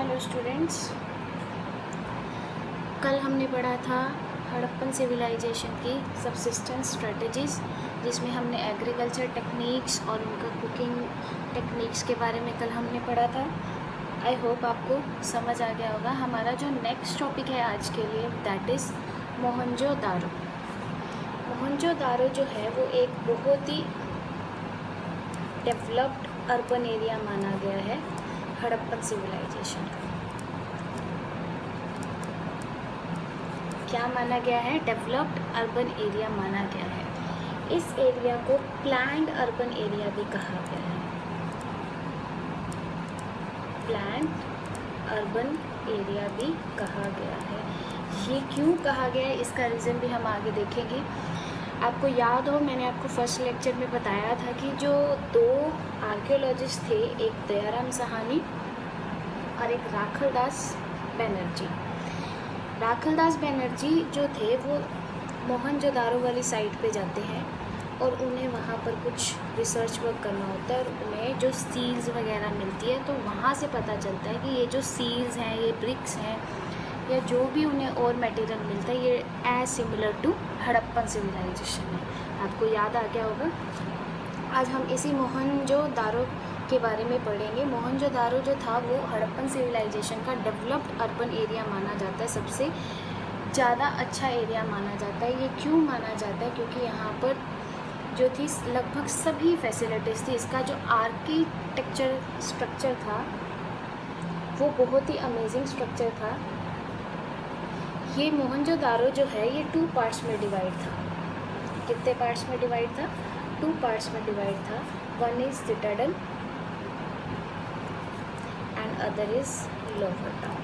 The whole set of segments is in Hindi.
हेलो स्टूडेंट्स, कल हमने पढ़ा था हड़प्पन सिविलाइजेशन की सबसिस्टेंस स्ट्रेटजीज़, जिसमें हमने एग्रीकल्चर टेक्निक्स और उनका कुकिंग टेक्निक्स के बारे में कल हमने पढ़ा था। आई होप आपको समझ आ गया होगा। हमारा जो नेक्स्ट टॉपिक है आज के लिए दैट इज़ मोहनजोदारो। मोहनजोदारो जो है वो एक बहुत ही डेवलप्ड अर्बन एरिया माना गया है हड़प्पन सिविलाइजेशन का। क्या माना गया है? डेवलप्ड अर्बन एरिया माना गया है। इस एरिया को प्लान्ड अर्बन एरिया भी कहा गया है। प्लान्ड अर्बन एरिया भी कहा गया है। ये क्यों कहा गया है, इसका रीज़न भी हम आगे देखेंगे। आपको याद हो, मैंने आपको फर्स्ट लेक्चर में बताया था कि जो दो आर्कियोलॉजिस्ट थे, एक दयाराम साहनी और एक राखलदास बनर्जी। राखलदास बनर्जी जो थे वो मोहनजोदारो वाली साइट पे जाते हैं और उन्हें वहाँ पर कुछ रिसर्च वर्क करना होता है और उन्हें जो सील्स वगैरह मिलती है तो वहाँ से पता चलता है कि ये जो सील्स हैं, ये ब्रिक्स हैं या जो भी उन्हें और मटेरियल मिलता है, ये as similar to Harappan civilization है। आपको याद आ गया होगा। आज हम इसी मोहनजोदारो के बारे में पढ़ेंगे। मोहनजोदारो जो था वो हड़प्पन सिविलाइजेशन का डेवलप्ड अर्बन एरिया माना जाता है, सबसे ज़्यादा अच्छा एरिया माना जाता है। ये क्यों माना जाता है? क्योंकि यहाँ पर जो थी लगभग सभी फैसिलिटीज़ थी। इसका जो आर्किटेक्चर स्ट्रक्चर था वो बहुत ही अमेजिंग स्ट्रक्चर था। ये मोहनजोदारो जो है ये 2 पार्ट्स में डिवाइड था। कितने पार्ट्स में डिवाइड था? 2 पार्ट्स में डिवाइड था। One is Citadel and other is lower town.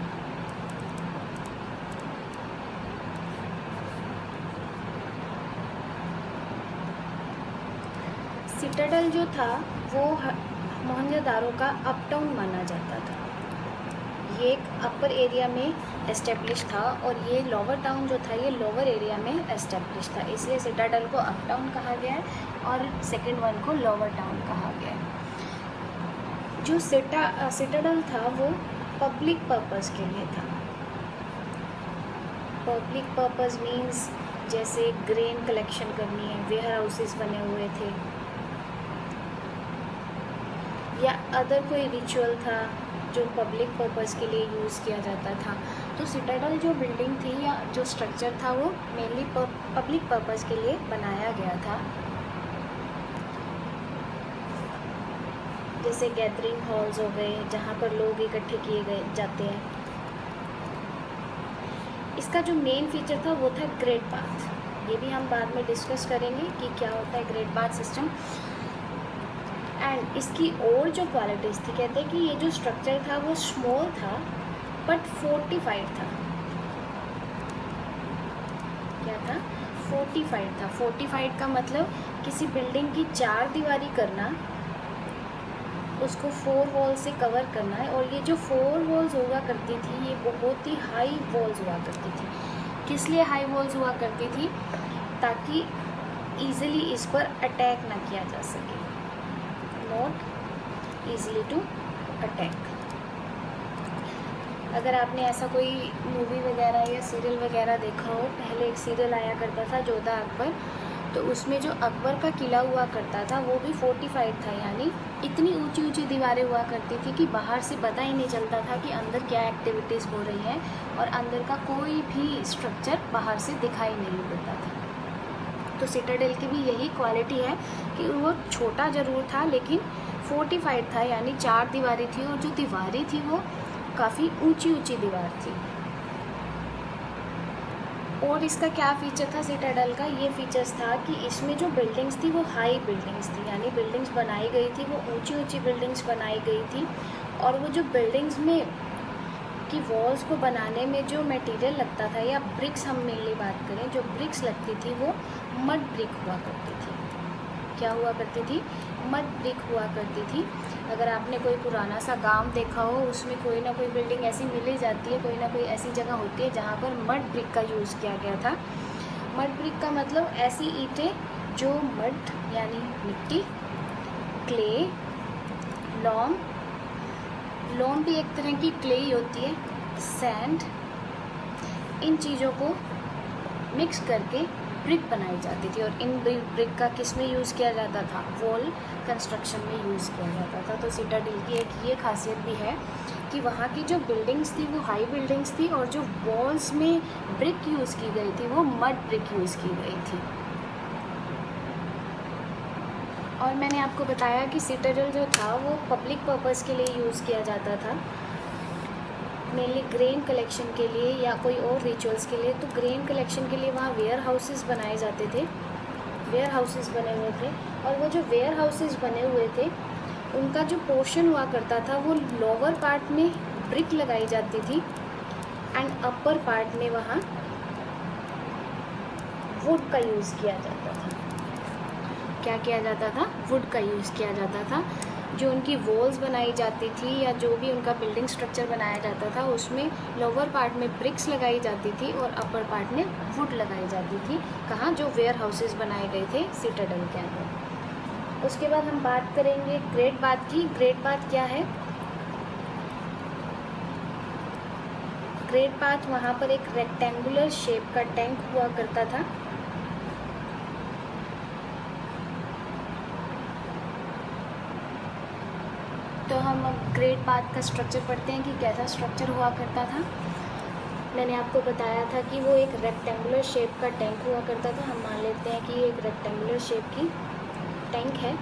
Citadel जो था वो मोहनजोदारो का अप टाउन माना जाता था। ये एक अपर एरिया में एस्टेब्लिश था और ये लोअर टाउन जो था ये लोअर एरिया में एस्टेब्लिश था, इसलिए सिटाडेल को अप टाउन कहा गया है और सेकंड वन को लोअर टाउन कहा गया है। जो सिटाडेल था वो पब्लिक पर्पस के लिए था। पब्लिक पर्पस मीन्स जैसे ग्रेन कलेक्शन करनी है, वेयर हाउसेस बने हुए थे, या अदर कोई रिचुअल था जो पब्लिक पर्पस के लिए यूज़ किया जाता था। तो सिटाडेल जो बिल्डिंग थी या जो स्ट्रक्चर था वो मेनली पब्लिक पर्पस के लिए बनाया गया था। जैसे गैदरिंग हॉल्स हो गए जहाँ पर लोग इकट्ठे किए गए जाते हैं। इसका जो मेन फीचर था वो था ग्रेट बाथ। ये भी हम बाद में डिस्कस करेंगे कि क्या होता है ग्रेट बाथ सिस्टम। एंड इसकी और जो क्वालिटीज़ थी, कहते हैं कि ये जो स्ट्रक्चर था वो स्मॉल था बट फोर्टिफाइड था। क्या था? फोर्टिफाइड था। फोर्टिफाइड का मतलब किसी बिल्डिंग की 4 दीवारी करना, उसको 4 वॉल से कवर करना है। और ये जो 4 वॉल्स हुआ करती थी ये बहुत ही हाई वॉल्स हुआ करती थी। किस लिए हाई वॉल्स हुआ करती थी? ताकि ईज़िली इस पर अटैक ना किया जा सके। Not easily to attack. अगर आपने ऐसा कोई मूवी वगैरह या सीरियल वगैरह देखा हो, पहले एक सीरियल आया करता था जोधा अकबर, तो उसमें जो अकबर का किला हुआ करता था वो भी फोर्टिफाइड था। यानी इतनी ऊंची ऊंची दीवारें हुआ करती थी कि बाहर से पता ही नहीं चलता था कि अंदर क्या एक्टिविटीज़ हो रही है और अंदर का कोई भी स्ट्रक्चर बाहर से दिखाई नहीं देता था। तो सिटाडेल की भी यही क्वालिटी है कि वो छोटा ज़रूर था लेकिन फोर्टिफाइड था, यानी 4 दीवारें थी और जो दीवारें थी वो काफ़ी ऊंची ऊंची दीवार थी। और इसका क्या फ़ीचर था सिटाडेल का? ये फीचर्स था कि इसमें जो बिल्डिंग्स थी वो हाई बिल्डिंग्स थी, यानी बिल्डिंग्स बनाई गई थी वो ऊंची ऊंची बिल्डिंग्स बनाई गई थी। और वो जो बिल्डिंग्स में की वॉल्स को बनाने में जो मटेरियल लगता था, या ब्रिक्स हम मेनली बात करें, जो ब्रिक्स लगती थी वो मड ब्रिक हुआ करती थी। क्या हुआ करती थी? मड ब्रिक हुआ करती थी। अगर आपने कोई पुराना सा गांव देखा हो, उसमें कोई ना कोई बिल्डिंग ऐसी मिल ही जाती है, कोई ना कोई ऐसी जगह होती है जहाँ पर मड ब्रिक का यूज़ किया गया था। मड ब्रिक का मतलब ऐसी ईंटें जो मड यानी मिट्टी, क्ले, लॉम लोम भी एक तरह की क्ले ही होती है, सैंड, इन चीज़ों को मिक्स करके ब्रिक बनाई जाती थी। और इन ब्रिक का किस में यूज़ किया जाता था? वॉल कंस्ट्रक्शन में यूज़ किया जाता था। तो सिटाडेल की एक ये खासियत भी है कि वहाँ की जो बिल्डिंग्स थी वो हाई बिल्डिंग्स थी, और जो वॉल्स में ब्रिक यूज़ की गई थी वो मड ब्रिक यूज़ की गई थी। और मैंने आपको बताया कि सिटाडेल जो था वो पब्लिक पर्पस के लिए यूज़ किया जाता था, मेनली ग्रेन कलेक्शन के लिए या कोई और रिचुअल्स के लिए। तो ग्रेन कलेक्शन के लिए वहाँ वेयर हाउसेस बनाए जाते थे, वेयर हाउसेस बने हुए थे। और वो जो वेयर हाउसेस बने हुए थे उनका जो पोर्शन हुआ करता था वो लोअर पार्ट में ब्रिक लगाई जाती थी एंड अपर पार्ट में वहाँ वुड का यूज़ किया जाता था। क्या किया जाता था? वुड का यूज़ किया जाता था। जो उनकी वॉल्स बनाई जाती थी या जो भी उनका बिल्डिंग स्ट्रक्चर बनाया जाता था उसमें लोअर पार्ट में ब्रिक्स लगाई जाती थी और अपर पार्ट में वुड लगाई जाती थी। कहाँ? जो वेयर हाउसेस बनाए गए थे सिटाडेल के अंदर। उसके बाद हम बात करेंगे ग्रेट बाथ की। ग्रेट बाथ क्या है? ग्रेट बाथ वहाँ पर एक रेक्टेंगुलर शेप का टैंक हुआ करता था। तो हम अब ग्रेट बाथ का स्ट्रक्चर पढ़ते हैं कि कैसा स्ट्रक्चर हुआ करता था। मैंने आपको बताया था कि वो एक रेक्टेंगुलर शेप का टैंक हुआ करता था। हम मान लेते हैं कि ये एक रेक्टेंगुलर शेप की टैंक है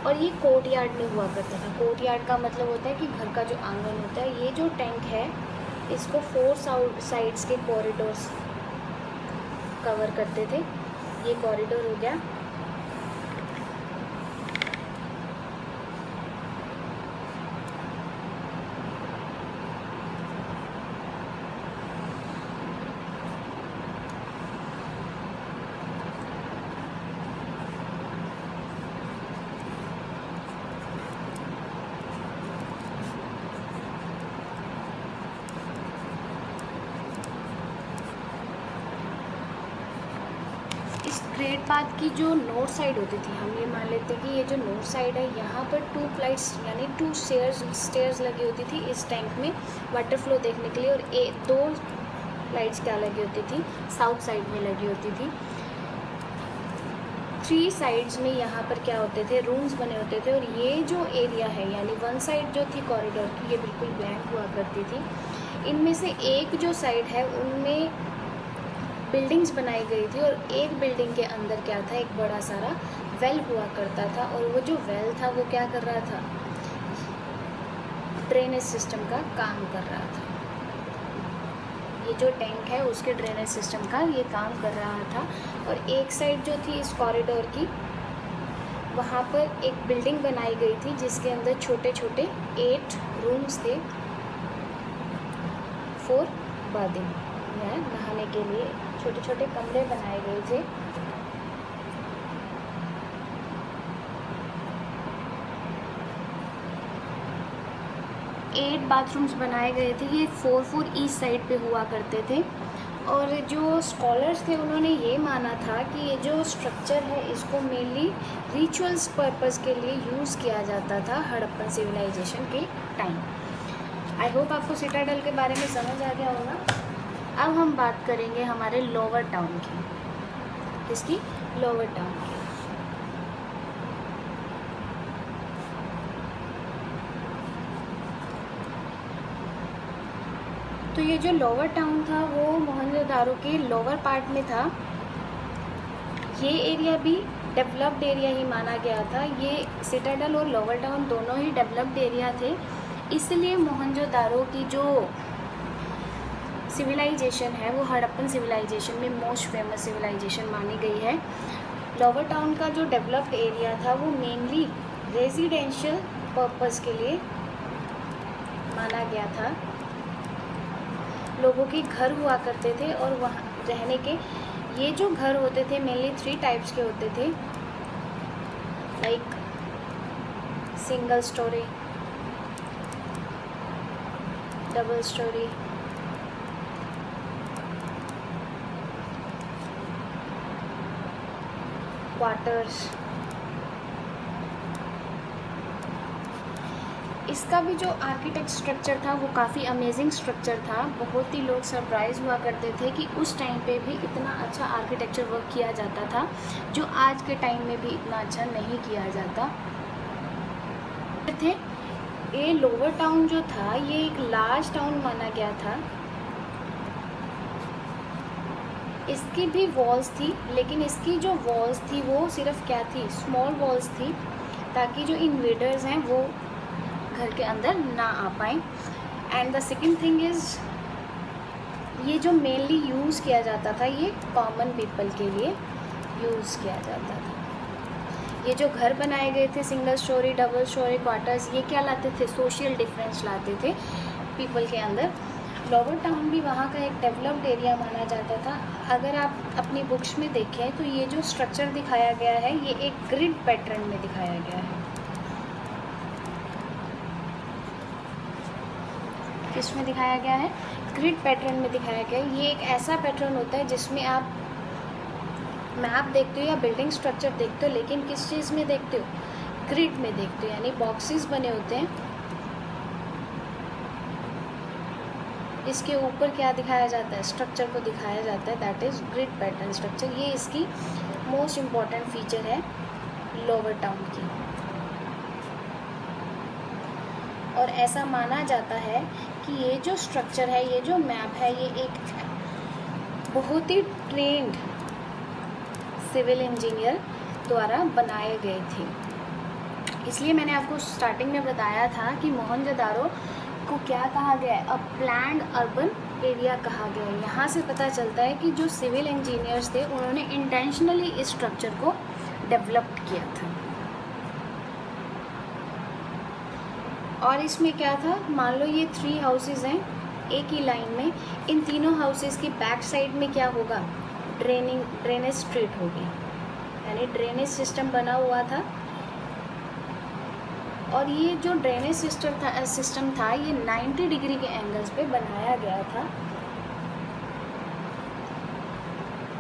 और ये कोर्ट यार्ड में हुआ करता था। कोर्ट यार्ड का मतलब होता है कि घर का जो आंगन होता है। ये जो टैंक है इसको 4 साइड्स के कॉरिडोर्स कवर करते थे। ये कॉरिडोर हो गया। ग्रेट बाथ की जो नॉर्थ साइड होती थी, हम ये मान लेते हैं कि ये जो नॉर्थ साइड है यहाँ पर 2 फ्लाइट्स यानी 2 स्टेयर्स लगी होती थी इस टैंक में वाटर फ्लो देखने के लिए। और 2 लाइट्स क्या लगी होती थी? साउथ साइड में लगी होती थी। 3 साइड्स में यहाँ पर क्या होते थे? रूम्स बने होते थे। और ये जो एरिया है यानी 1 साइड जो थी कॉरिडोर की ये बिल्कुल ब्लैंक हुआ करती थी। इनमें से एक जो साइड है उनमें बिल्डिंग्स बनाई गई थी और एक बिल्डिंग के अंदर क्या था? एक बड़ा सारा वेल हुआ करता था। और वो जो वेल था वो क्या कर रहा था? ड्रेनेज सिस्टम का काम कर रहा था। ये जो टैंक है उसके ड्रेनेज सिस्टम का ये काम कर रहा था। और एक साइड जो थी इस कॉरिडोर की वहाँ पर एक बिल्डिंग बनाई गई थी जिसके अंदर छोटे छोटे 8 रूम्स थे फॉर बाथिंग, नहाने के लिए छोटे छोटे कमरे बनाए गए थे। एट बाथरूम्स बनाए गए थे। ये 4 ईस्ट साइड पे हुआ करते थे। और जो स्कॉलर्स थे उन्होंने ये माना था कि ये जो स्ट्रक्चर है इसको मेनली रिचुअल्स पर्पस के लिए यूज़ किया जाता था हड़प्पन सिविलाइजेशन के टाइम। आई होप आपको सिटाडेल के बारे में समझ आ गया होगा। अब हम बात करेंगे हमारे लोअर टाउन की। इसकी लोअर टाउन की। तो ये जो लोअर टाउन था वो मोहनजोदारो के लोअर पार्ट में था। ये एरिया भी डेवलप्ड एरिया ही माना गया था। ये सिटाडेल और लोअर टाउन दोनों ही डेवलप्ड एरिया थे, इसलिए मोहनजोदारो की जो सिविलाइजेशन है वो हड़प्पन सिविलाइजेशन में मोस्ट फेमस सिविलाइजेशन मानी गई है। लोअर टाउन का जो डेवलप्ड एरिया था वो मेनली रेजिडेंशियल पर्पस के लिए माना गया था। लोगों के घर हुआ करते थे और वहाँ रहने के ये जो घर होते थे मेनली 3 टाइप्स के होते थे, like single storey, double storey, quarters. इसका भी जो आर्किटेक्ट स्ट्रक्चर था वो काफ़ी अमेजिंग स्ट्रक्चर था। बहुत ही लोग सरप्राइज़ हुआ करते थे कि उस टाइम पे भी इतना अच्छा आर्किटेक्चर वर्क किया जाता था, जो आज के टाइम में भी इतना अच्छा नहीं किया जाता थे। ये लोअर टाउन जो था ये एक लार्ज टाउन माना गया था। इसकी भी वॉल्स थी, लेकिन इसकी जो वॉल्स थी वो सिर्फ क्या थी, स्मॉल वॉल्स थी, ताकि जो इन्वेडर्स हैं वो घर के अंदर ना आ पाएँ। And the second thing is, ये जो मेनली यूज़ किया जाता था ये कॉमन पीपल के लिए यूज़ किया जाता था। ये जो घर बनाए गए थे single storey, double storey, quarters, ये क्या लाते थे, सोशल डिफरेंस लाते थे पीपल के अंदर। लोअर टाउन भी वहाँ का एक डेवलप्ड एरिया माना जाता था। अगर आप अपनी बुक्स में देखें तो ये जो स्ट्रक्चर दिखाया गया है ये एक ग्रिड पैटर्न में दिखाया गया है। किसमें दिखाया गया है, ग्रिड पैटर्न में दिखाया गया है। ये एक ऐसा पैटर्न होता है जिसमें आप मैप देखते हो या बिल्डिंग स्ट्रक्चर देखते हो, लेकिन किस चीज़ में देखते हो, ग्रिड में देखते हो, यानी बॉक्सेस बने होते हैं। इसके ऊपर क्या दिखाया जाता है, स्ट्रक्चर को दिखाया जाता है, that is grid pattern structure. ये इसकी मोस्ट इम्पॉर्टेंट फीचर है लोअर टाउन की। और ऐसा माना जाता है कि ये जो स्ट्रक्चर है, ये जो मैप है, ये एक बहुत ही ट्रेंड सिविल इंजीनियर द्वारा बनाए गए थे। इसलिए मैंने आपको स्टार्टिंग में बताया था कि मोहनजोदारो को क्या कहा गया है, अ प्लान्ड अर्बन एरिया कहा गया है। यहाँ से पता चलता है कि जो सिविल इंजीनियर्स थे उन्होंने इंटेंशनली इस स्ट्रक्चर को डेवलप किया था। और इसमें क्या था, मान लो ये 3 हाउसेस हैं एक ही लाइन में, इन तीनों हाउसेस की बैक साइड में क्या होगा, ड्रेनेज स्ट्रीट होगी, यानी ड्रेनेज सिस्टम बना हुआ था। और ये जो ड्रेनेज सिस्टम था ये 90 डिग्री के एंगल्स पे बनाया गया था।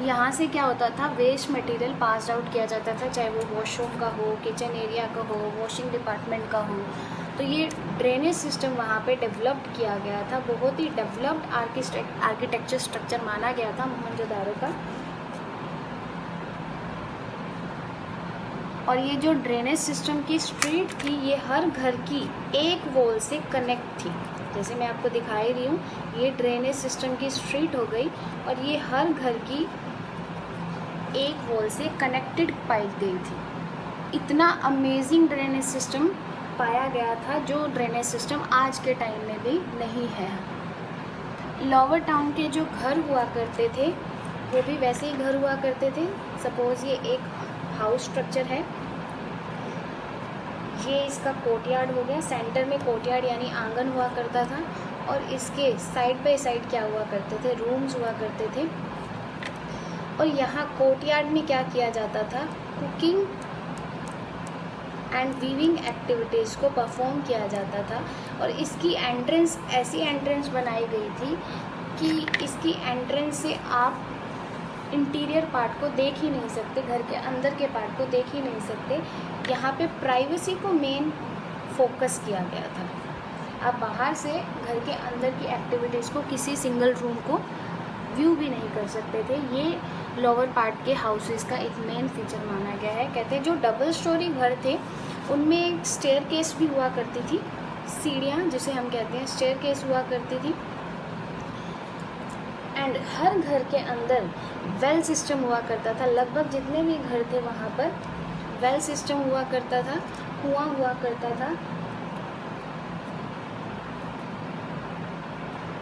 यहाँ से क्या होता था, वेस्ट मटेरियल पास आउट किया जाता था, चाहे वो वॉशरूम का हो, किचन एरिया का हो, वॉशिंग डिपार्टमेंट का हो। तो ये ड्रेनेज सिस्टम वहाँ पे डेवलप्ड किया गया था। बहुत ही डेवलप्ड आर्किटेक्चर स्ट्रक्चर माना गया था मोहनजोदारो का। और ये जो ड्रेनेज सिस्टम की स्ट्रीट थी ये हर घर की एक वॉल से कनेक्ट थी। जैसे मैं आपको दिखा ही रही हूँ, ये ड्रेनेज सिस्टम की स्ट्रीट हो गई और ये हर घर की एक वॉल से कनेक्टेड पाई गई थी। इतना अमेजिंग ड्रेनेज सिस्टम पाया गया था, जो ड्रेनेज सिस्टम आज के टाइम में भी नहीं है। लोअर टाउन के जो घर हुआ करते थे वो भी वैसे ही घर हुआ करते थे। सपोज़ ये एक हाउस स्ट्रक्चर है, ये इसका कोर्टयार्ड हो गया, सेंटर में कोर्टयार्ड यानी आंगन हुआ करता था, और इसके साइड बाय साइड क्या हुआ करते थे, रूम्स हुआ करते थे। और यहाँ कोर्टयार्ड में क्या किया जाता था, कुकिंग एंड वीविंग एक्टिविटीज़ को परफॉर्म किया जाता था। और इसकी एंट्रेंस ऐसी एंट्रेंस बनाई गई थी कि इसकी एंट्रेंस से आप इंटीरियर पार्ट को देख ही नहीं सकते, घर के अंदर के पार्ट को देख ही नहीं सकते। यहाँ पे प्राइवेसी को मेन फोकस किया गया था। आप बाहर से घर के अंदर की एक्टिविटीज़ को किसी सिंगल रूम को व्यू भी नहीं कर सकते थे। ये लोअर पार्ट के हाउसेस का एक मेन फीचर माना गया है। कहते हैं जो डबल स्टोरी घर थे उनमें एक स्टेयर केस भी हुआ करती थी, सीढ़ियाँ जिसे हम कहते हैं स्टेयर केस हुआ करती थी। एंड हर घर के अंदर वेल सिस्टम हुआ करता था। लगभग जितने भी घर थे वहाँ पर वेल सिस्टम हुआ करता था, कुआं हुआ करता था।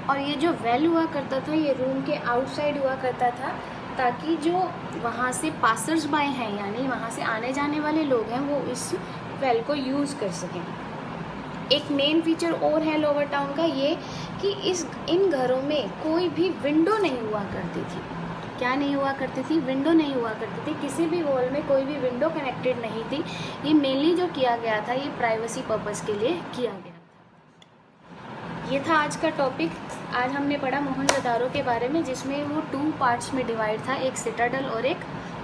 और ये जो वेल हुआ करता था ये रूम के आउटसाइड हुआ करता था, ताकि जो वहाँ से पासर्स बाय हैं यानी वहाँ से आने जाने वाले लोग हैं वो इस वेल को यूज़ कर सकें। एक मेन फीचर और है लोअर टाउन का ये कि इन घरों में कोई भी विंडो नहीं हुआ करती थी। क्या नहीं हुआ करती थी, विंडो नहीं हुआ करती थी। किसी भी वॉल में कोई भी विंडो कनेक्टेड नहीं थी। ये मेनली जो किया गया था ये प्राइवेसी पर्पस के लिए किया गया था। ये था आज का टॉपिक। आज हमने पढ़ा मोहनजोदारो के बारे में, जिसमें वो 2 पार्ट्स में डिवाइड था, एक सिटाडल और एक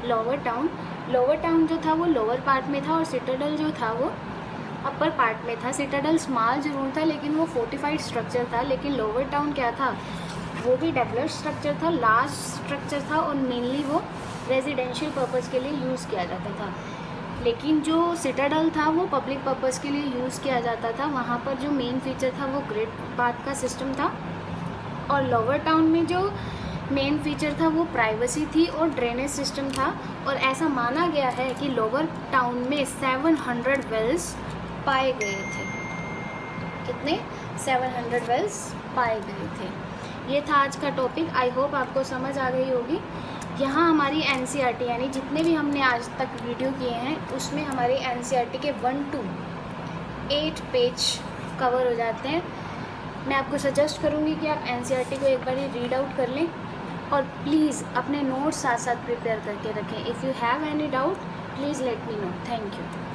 लोअर टाउन। लोअर टाउन जो था वो लोअर पार्ट में था और सिटाडल जो था वो अपर पार्ट में था। सिटाडल स्मॉल जरूर था लेकिन वो फोर्टिफाइड स्ट्रक्चर था, लेकिन लोअर टाउन क्या था, वो भी डेवलप्ड स्ट्रक्चर था, लार्ज स्ट्रक्चर था और मेनली वो रेजिडेंशियल पर्पज़ के लिए यूज़ किया जाता था। लेकिन जो सिटाडल था वो पब्लिक पर्पज़ के लिए यूज़ किया जाता था। वहाँ पर जो मेन फीचर था वो ग्रिड बाथ का सिस्टम था, और लोअर टाउन में जो मेन फीचर था वो प्राइवेसी थी और ड्रेनेज सिस्टम था। और ऐसा माना गया है कि लोअर टाउन में 700 वेल्स पाए गए थे। कितने? 700 वेल्स पाए गए थे। ये था आज का टॉपिक। आई होप आपको समझ आ गई होगी। यहाँ हमारी NCERT यानी जितने भी हमने आज तक वीडियो किए हैं उसमें हमारे NCERT के 1 to 8 पेज कवर हो जाते हैं। मैं आपको सजेस्ट करूँगी कि आप NCERT को एक बार रीड आउट कर लें और प्लीज़ अपने नोट्स साथ साथ प्रिपेयर करके रखें। If you have any doubt please let me know. Thank you.